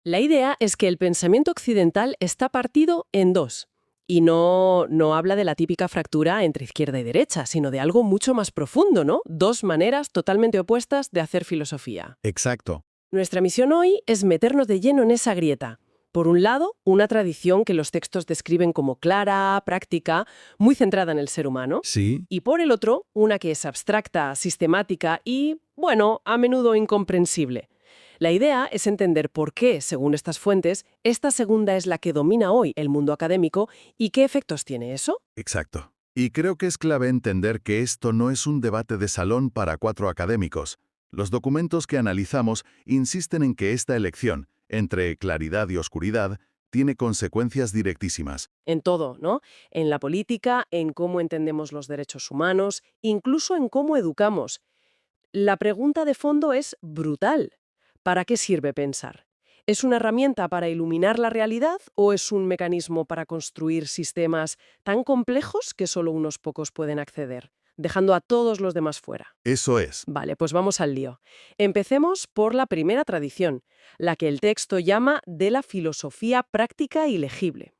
La idea es que el pensamiento occidental está partido en dos. Y no habla de la típica fractura entre izquierda y derecha, sino de algo mucho más profundo, ¿no? Dos maneras totalmente opuestas de hacer filosofía. Exacto. Nuestra misión hoy es meternos de lleno en esa grieta. Por un lado, una tradición que los textos describen como clara, práctica, muy centrada en el ser humano. Sí. Y por el otro, una que es abstracta, sistemática y, bueno, a menudo incomprensible. La idea es entender por qué, según estas fuentes, esta segunda es la que domina hoy el mundo académico y qué efectos tiene eso. Exacto. Y creo que es clave entender que esto no es un debate de salón para 4 académicos. Los documentos que analizamos insisten en que esta elección, entre claridad y oscuridad, tiene consecuencias directísimas. En todo, ¿no? En la política, en cómo entendemos los derechos humanos, incluso en cómo educamos. La pregunta de fondo es brutal. ¿Para qué sirve pensar? ¿Es una herramienta para iluminar la realidad o es un mecanismo para construir sistemas tan complejos que solo unos pocos pueden acceder, dejando a todos los demás fuera? Eso es. Vale, pues vamos al lío. Empecemos por la primera tradición, la que el texto llama de la filosofía práctica y legible.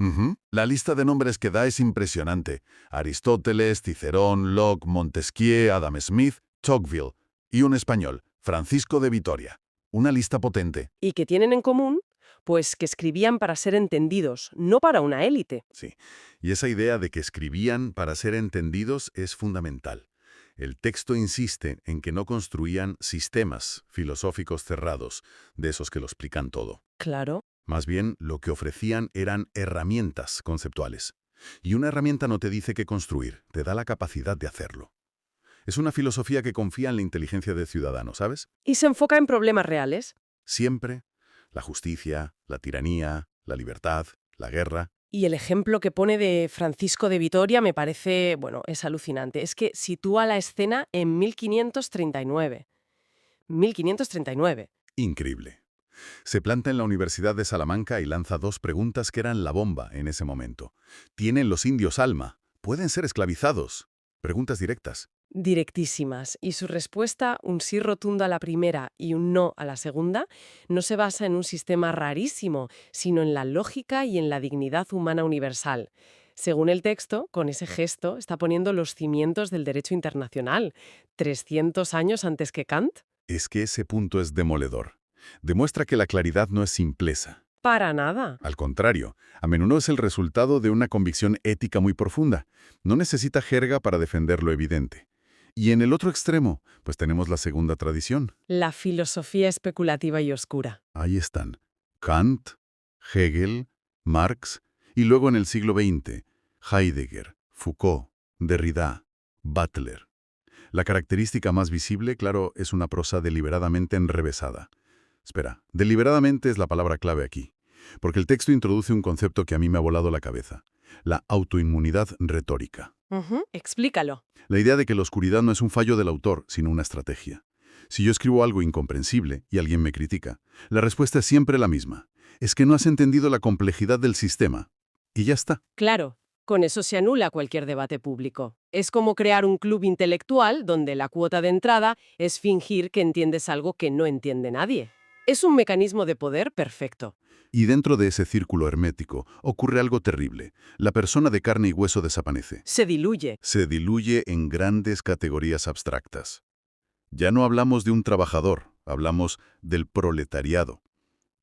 La lista de nombres que da es impresionante. Aristóteles, Cicerón, Locke, Montesquieu, Adam Smith, Tocqueville y un español, Francisco de Vitoria. Una lista potente. ¿Y qué tienen en común? Pues que escribían para ser entendidos, no para una élite. Sí. Y esa idea de que escribían para ser entendidos es fundamental. El texto insiste en que no construían sistemas filosóficos cerrados, de esos que lo explican todo. Claro. Más bien, lo que ofrecían eran herramientas conceptuales. Y una herramienta no te dice qué construir, te da la capacidad de hacerlo. Es una filosofía que confía en la inteligencia del ciudadano, ¿sabes? Y se enfoca en problemas reales. Siempre, la justicia, la tiranía, la libertad, la guerra. Y el ejemplo que pone de Francisco de Vitoria me parece, bueno, es alucinante. Es que sitúa la escena en 1539. 1539. Increíble. Se planta en la Universidad de Salamanca y lanza 2 preguntas que eran la bomba en ese momento. ¿Tienen los indios alma? ¿Pueden ser esclavizados? Preguntas directas. Directísimas. Y su respuesta, un sí rotundo a la primera y un no a la segunda, no se basa en un sistema rarísimo, sino en la lógica y en la dignidad humana universal. Según el texto, con ese gesto está poniendo los cimientos del derecho internacional, 300 años antes que Kant. Es que ese punto es demoledor. Demuestra que la claridad no es simpleza. Para nada. Al contrario, a menudo es el resultado de una convicción ética muy profunda. No necesita jerga para defender lo evidente. Y en el otro extremo, pues tenemos la segunda tradición. La filosofía especulativa y oscura. Ahí están. Kant, Hegel, Marx, y luego en el siglo XX, Heidegger, Foucault, Derrida, Butler. La característica más visible, claro, es una prosa deliberadamente enrevesada. Espera, deliberadamente es la palabra clave aquí, porque el texto introduce un concepto que a mí me ha volado la cabeza, la autoinmunidad retórica. Explícalo. La idea de que la oscuridad no es un fallo del autor, sino una estrategia. Si yo escribo algo incomprensible y alguien me critica, la respuesta es siempre la misma. Es que no has entendido la complejidad del sistema. Y ya está. Claro, con eso se anula cualquier debate público. Es como crear un club intelectual donde la cuota de entrada es fingir que entiendes algo que no entiende nadie. Es un mecanismo de poder perfecto. Y dentro de ese círculo hermético ocurre algo terrible. La persona de carne y hueso desaparece. Se diluye. Se diluye en grandes categorías abstractas. Ya no hablamos de un trabajador, hablamos del proletariado.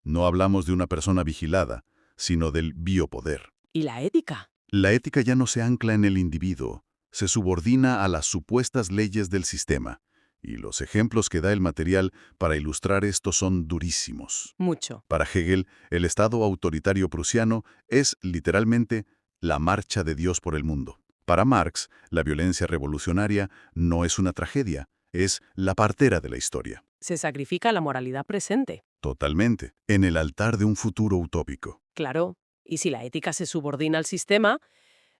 No hablamos de una persona vigilada, sino del biopoder. ¿Y la ética? La ética ya no se ancla en el individuo, se subordina a las supuestas leyes del sistema. Y los ejemplos que da el material para ilustrar esto son durísimos. Mucho. Para Hegel, el Estado autoritario prusiano es, literalmente, la marcha de Dios por el mundo. Para Marx, la violencia revolucionaria no es una tragedia, es la partera de la historia. Se sacrifica la moralidad presente. Totalmente, en el altar de un futuro utópico. Claro. Y si la ética se subordina al sistema,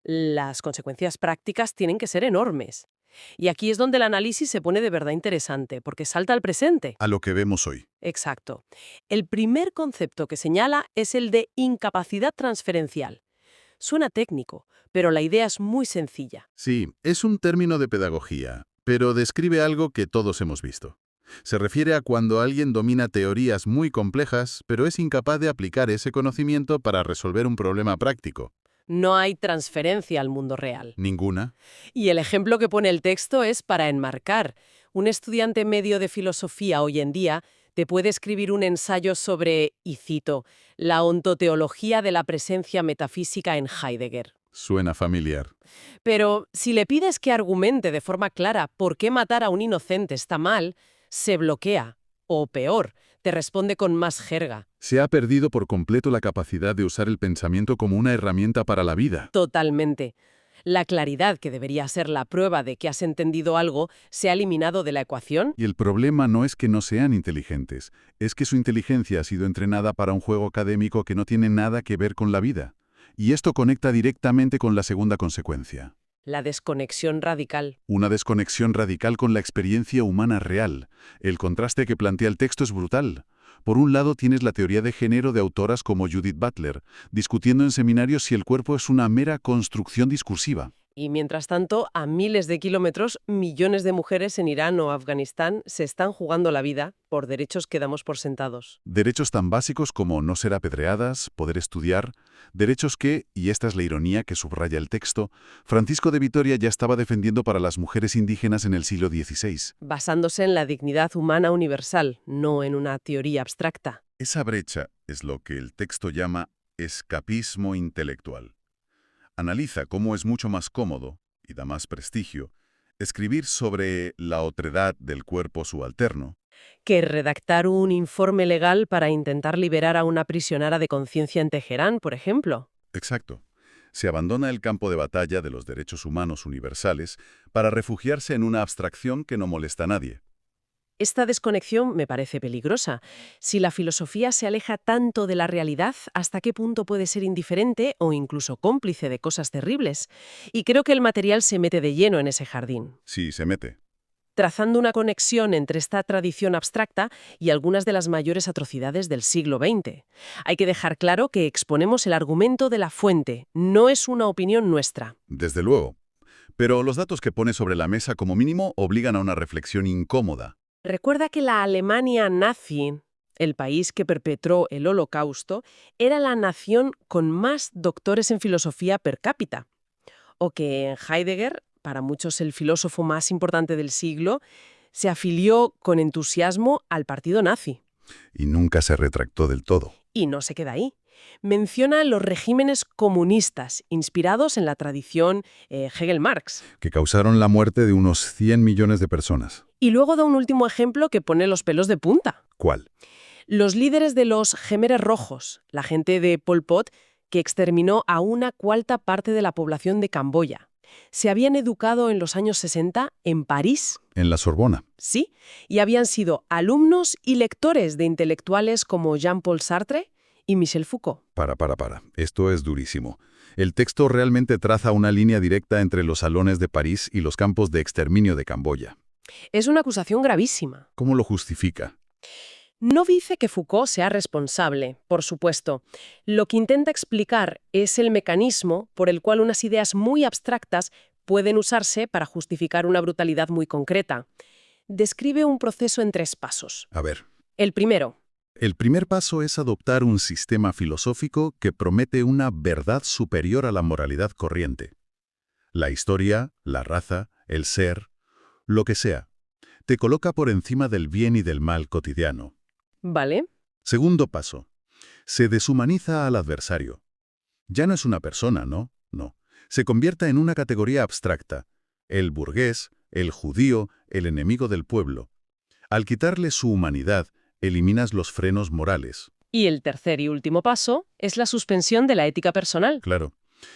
las consecuencias prácticas tienen que ser enormes. Y aquí es donde el análisis se pone de verdad interesante, porque salta al presente. A lo que vemos hoy. Exacto. El primer concepto que señala es el de incapacidad transferencial. Suena técnico, pero la idea es muy sencilla. Sí, es un término de pedagogía, pero describe algo que todos hemos visto. Se refiere a cuando alguien domina teorías muy complejas, pero es incapaz de aplicar ese conocimiento para resolver un problema práctico. No hay transferencia al mundo real. Ninguna. Y el ejemplo que pone el texto es para enmarcar. Un estudiante medio de filosofía hoy en día te puede escribir un ensayo sobre, y cito, la ontoteología de la presencia metafísica en Heidegger. Suena familiar. Pero si le pides que argumente de forma clara por qué matar a un inocente está mal, se bloquea. O peor, te responde con más jerga. Se ha perdido por completo la capacidad de usar el pensamiento como una herramienta para la vida. Totalmente. La claridad, que debería ser la prueba de que has entendido algo, se ha eliminado de la ecuación. Y el problema no es que no sean inteligentes, es que su inteligencia ha sido entrenada para un juego académico que no tiene nada que ver con la vida. Y esto conecta directamente con la segunda consecuencia. La desconexión radical. Una desconexión radical con la experiencia humana real. El contraste que plantea el texto es brutal. Por un lado tienes la teoría de género de autoras como Judith Butler, discutiendo en seminarios si el cuerpo es una mera construcción discursiva. Y mientras tanto, a miles de kilómetros, millones de mujeres en Irán o Afganistán se están jugando la vida por derechos que damos por sentados. Derechos tan básicos como no ser apedreadas, poder estudiar, derechos que, y esta es la ironía que subraya el texto, Francisco de Vitoria ya estaba defendiendo para las mujeres indígenas en el siglo XVI. Basándose en la dignidad humana universal, no en una teoría abstracta. Esa brecha es lo que el texto llama escapismo intelectual. Analiza cómo es mucho más cómodo, y da más prestigio, escribir sobre la otredad del cuerpo subalterno, Que redactar un informe legal para intentar liberar a una prisionera de conciencia en Teherán, por ejemplo. exacto. Se abandona el campo de batalla de los derechos humanos universales para refugiarse en una abstracción que no molesta a nadie. Esta desconexión me parece peligrosa. Si la filosofía se aleja tanto de la realidad, ¿hasta qué punto puede ser indiferente o incluso cómplice de cosas terribles? Y creo que el material se mete de lleno en ese jardín, Sí, se mete. trazando una conexión entre esta tradición abstracta y algunas de las mayores atrocidades del siglo XX. Hay que dejar claro que exponemos el argumento de la fuente, no es una opinión nuestra. Desde luego. Pero los datos que pone sobre la mesa como mínimo obligan a una reflexión incómoda. Recuerda que la Alemania nazi, el país que perpetró el Holocausto, era la nación con más doctores en filosofía per cápita. O que Heidegger, para muchos el filósofo más importante del siglo, se afilió con entusiasmo al partido nazi. Y nunca se retractó del todo. Y no se queda ahí. Menciona los regímenes comunistas, inspirados en la tradición Hegel-Marx. Que causaron la muerte de unos 100 millones de personas. Y luego da un último ejemplo que pone los pelos de punta. ¿Cuál? Los líderes de los Jemeres Rojos, la gente de Pol Pot, que exterminó a una cuarta parte de la población de Camboya. Se habían educado en los años 60 en París, En la Sorbona. sí, y habían sido alumnos y lectores de intelectuales como Jean-Paul Sartre y Michel Foucault. Para. Esto es durísimo. El texto realmente traza una línea directa entre los salones de París y los campos de exterminio de Camboya. Es una acusación gravísima. ¿Cómo lo justifica? No dice que Foucault sea responsable, por supuesto. Lo que intenta explicar es el mecanismo por el cual unas ideas muy abstractas pueden usarse para justificar una brutalidad muy concreta. Describe un proceso en 3 pasos. A ver. El primero, El primer paso es adoptar un sistema filosófico que promete una verdad superior a la moralidad corriente. La historia, la raza, el ser, lo que sea, te coloca por encima del bien y del mal cotidiano. ¿vale? Segundo paso. Se deshumaniza al adversario. Ya no es una persona, ¿no? No. Se convierte en una categoría abstracta. El burgués, el judío, el enemigo del pueblo. Al quitarle su humanidad, eliminas los frenos morales. Y el tercer y último paso es la suspensión de la ética personal. Claro.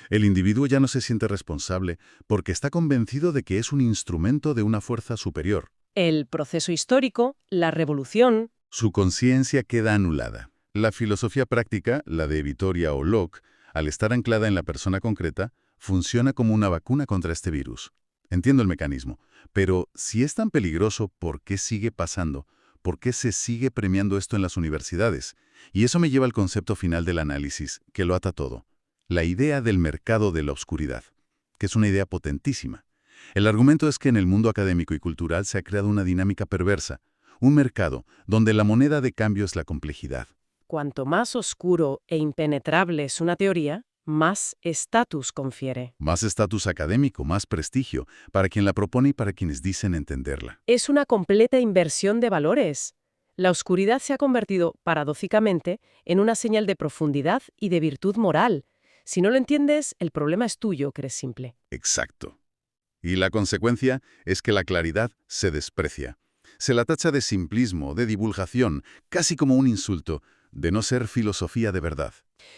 El individuo ya no se siente responsable porque está convencido de que es un instrumento de una fuerza superior. El proceso histórico, la revolución. Su conciencia queda anulada. La filosofía práctica, la de Vitoria o Locke, al estar anclada en la persona concreta, funciona como una vacuna contra este virus. Entiendo el mecanismo, pero si es tan peligroso, ¿por qué sigue pasando? ¿Por qué se sigue premiando esto en las universidades? Y eso me lleva al concepto final del análisis, que lo ata todo. La idea del mercado de la oscuridad, que es una idea potentísima. El argumento es que en el mundo académico y cultural se ha creado una dinámica perversa, Un mercado donde la moneda de cambio es la complejidad. Cuanto más oscuro e impenetrable es una teoría, más estatus confiere. Más estatus académico, más prestigio, para quien la propone y para quienes dicen entenderla. Es una completa inversión de valores. La oscuridad se ha convertido, paradójicamente, en una señal de profundidad y de virtud moral. Si no lo entiendes, el problema es tuyo, que eres simple. Exacto. Y la consecuencia es que la claridad se desprecia. Se la tacha de simplismo, de divulgación, casi como un insulto, de no ser filosofía de verdad.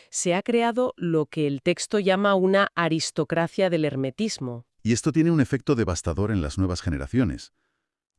Se ha creado lo que el texto llama una aristocracia del hermetismo. Y esto tiene un efecto devastador en las nuevas generaciones.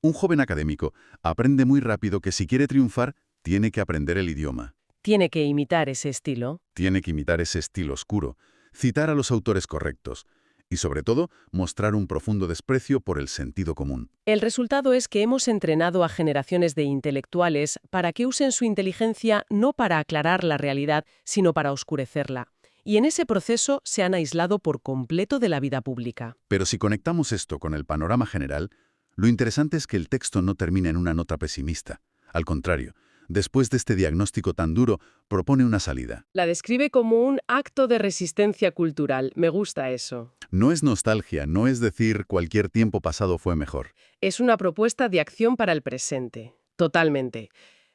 Un joven académico aprende muy rápido que si quiere triunfar, tiene que aprender el idioma. Tiene que imitar ese estilo. Tiene que imitar ese estilo oscuro, citar a los autores correctos y, sobre todo, mostrar un profundo desprecio por el sentido común. El resultado es que hemos entrenado a generaciones de intelectuales para que usen su inteligencia no para aclarar la realidad, sino para oscurecerla. Y en ese proceso se han aislado por completo de la vida pública. Pero si conectamos esto con el panorama general, lo interesante es que el texto no termina en una nota pesimista. Al contrario, después de este diagnóstico tan duro, propone una salida. La describe como un acto de resistencia cultural. Me gusta eso. No es nostalgia, no es decir cualquier tiempo pasado fue mejor. Es una propuesta de acción para el presente. Totalmente.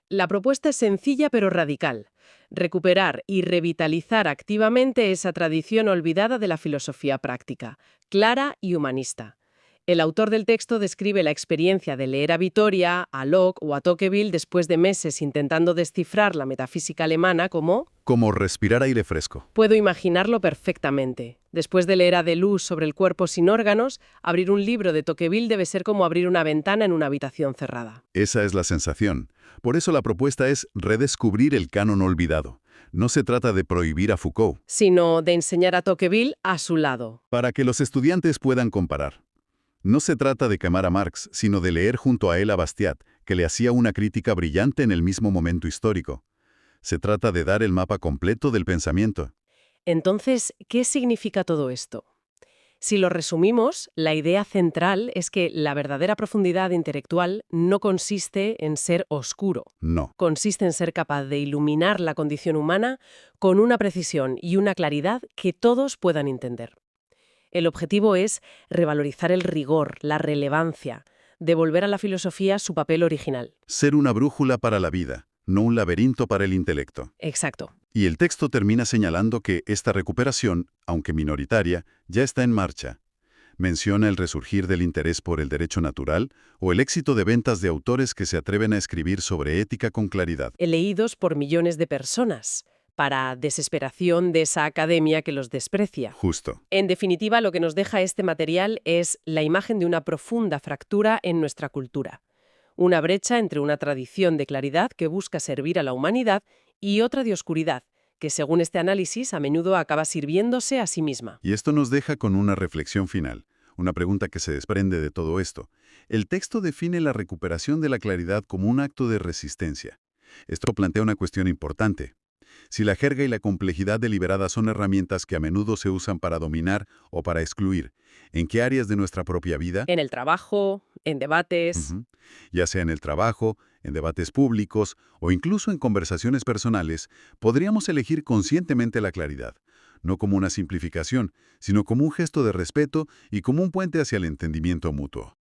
La propuesta es sencilla pero radical. Recuperar y revitalizar activamente esa tradición olvidada de la filosofía práctica, clara y humanista. El autor del texto describe la experiencia de leer a Vitoria, a Locke o a Tocqueville después de meses intentando descifrar la metafísica alemana como... Como respirar aire fresco. Puedo imaginarlo perfectamente. Después de leer a Deleuze sobre el cuerpo sin órganos, abrir un libro de Tocqueville debe ser como abrir una ventana en una habitación cerrada. Esa es la sensación. Por eso la propuesta es redescubrir el canon olvidado. No se trata de prohibir a Foucault, Sino de enseñar a Tocqueville a su lado. para que los estudiantes puedan comparar. No se trata de quemar a Marx, sino de leer junto a él a Bastiat, que le hacía una crítica brillante en el mismo momento histórico. Se trata de dar el mapa completo del pensamiento. Entonces, ¿qué significa todo esto? Si lo resumimos, la idea central es que la verdadera profundidad intelectual no consiste en ser oscuro. No. Consiste en ser capaz de iluminar la condición humana con una precisión y una claridad que todos puedan entender. El objetivo es revalorizar el rigor, la relevancia, devolver a la filosofía su papel original. Ser una brújula para la vida, no un laberinto para el intelecto. Exacto. Y el texto termina señalando que esta recuperación, aunque minoritaria, ya está en marcha. Menciona el resurgir del interés por el derecho natural o el éxito de ventas de autores que se atreven a escribir sobre ética con claridad. Leídos por millones de personas, para desesperación de esa academia que los desprecia. Justo. En definitiva, lo que nos deja este material es la imagen de una profunda fractura en nuestra cultura. Una brecha entre una tradición de claridad que busca servir a la humanidad y otra de oscuridad, que según este análisis a menudo acaba sirviéndose a sí misma. Y esto nos deja con una reflexión final, una pregunta que se desprende de todo esto. El texto define la recuperación de la claridad como un acto de resistencia. Esto plantea una cuestión importante. Si la jerga y la complejidad deliberada son herramientas que a menudo se usan para dominar o para excluir, ¿en qué áreas de nuestra propia vida? En el trabajo, en debates. Ujú. Ya sea en el trabajo, en debates públicos o incluso en conversaciones personales, podríamos elegir conscientemente la claridad, no como una simplificación, sino como un gesto de respeto y como un puente hacia el entendimiento mutuo.